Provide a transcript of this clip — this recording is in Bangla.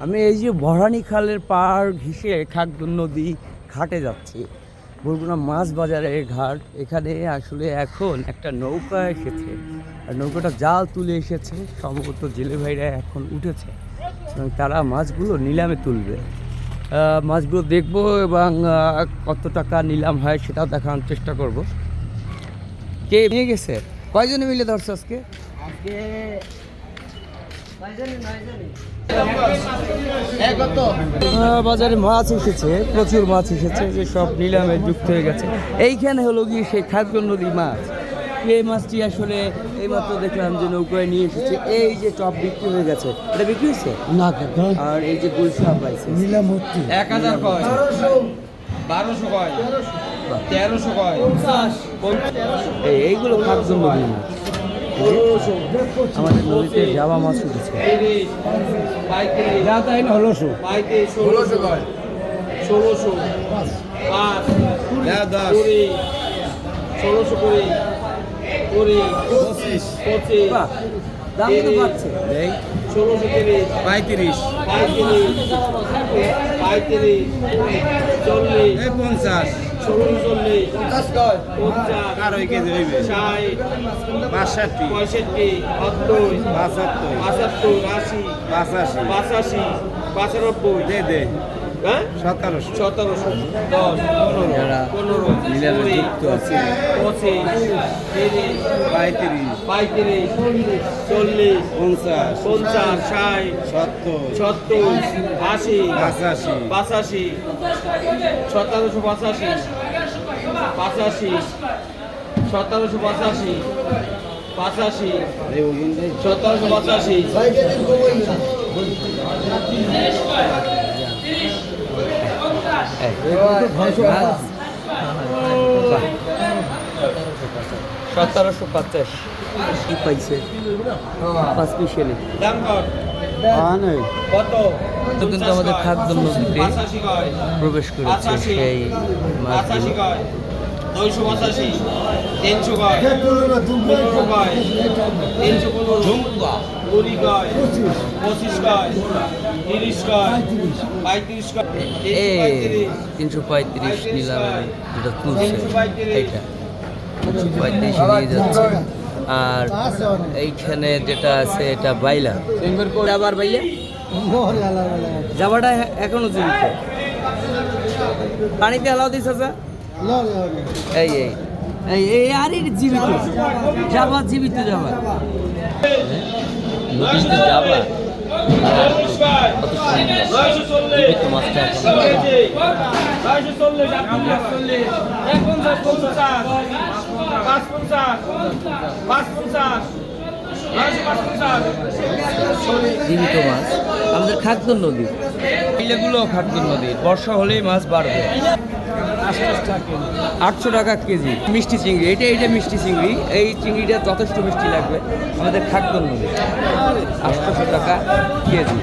আমি এই যে বরানী খালের পাড় ঘেঁষে খাগদুন নদী ঘাটে যাচ্ছি। বরগুনা মাছ বাজারের ঘাট। এখানে আসলে এখন একটা নৌকা এসেছে, আর নৌকাটা জাল তুলে এসেছে। সম্ভবত জেলে ভাইরা এখন উঠেছে এবং তারা মাছগুলো নিলামে তুলবে। মাছগুলো দেখবো এবং কত টাকা নিলাম হয় সেটাও দেখানোর চেষ্টা করব। কে নিয়ে গেছে? কয়জনে মিলে ধরছে আজকে? বাজারে মাছ এসেছে, প্রচুর মাছ এসেছে, যে সব নিলামে যুক্ত হয়ে গেছে। এইখানে হলো গিয়ে সেই খাগদুন নদী মাছ। এই মাছটি আসলে এইমাত্র দেখলাম যে নৌকায় নিয়ে এসেছে। এই যে টপ বিক্রি হয়ে গেছে, এটা বিক্রি হয়েছে না? আর এই যে গুলশা পাইছে নিলাম হচ্ছে 1000 কয়, 1200 কয়, 1300 কয়, এইগুলো খাগদুন নদী মাছ। আমাদের নদীতে জাবা মাছ উঠেছে। 1600 দাম তো পাচ্ছে 16 35 40 1750 কি পাইছে 5 পিসেলি দাম কত? কিন্তু আমাদের খাগদুন নদীতে প্রবেশ করেছে সেই মাছগুলো। 285 300 কয়, 300 কয়, 315 20 কয়, 25 কয়, 30 কয়, 35 কয়, 335 নিলাম যেটা তুলছে এইটা 335 নিয়ে যাচ্ছে। আর এইখানে যেটা আছে এটা বাইলা, আবার বাইলা যাবাটা এখনো জীবিত, পানিতে আলাও দিস আছে। এই এই এই এই আর জীবিত যাবা, জীবিত যাবা নদীতে যাবা। জীবিত মাছটা জীবিত মাছ আমাদের খাগদুন নদী। বিলেগুলো খাগদুন নদীর, বর্ষা হলেই মাছ বাড়বে। 800 টাকা কেজি মিষ্টি চিংড়ি। এটা মিষ্টি চিংড়ি, এই চিংড়িটা যথেষ্ট মিষ্টি লাগবে। আমাদের খাগদুন নদী 800 টাকা কেজি।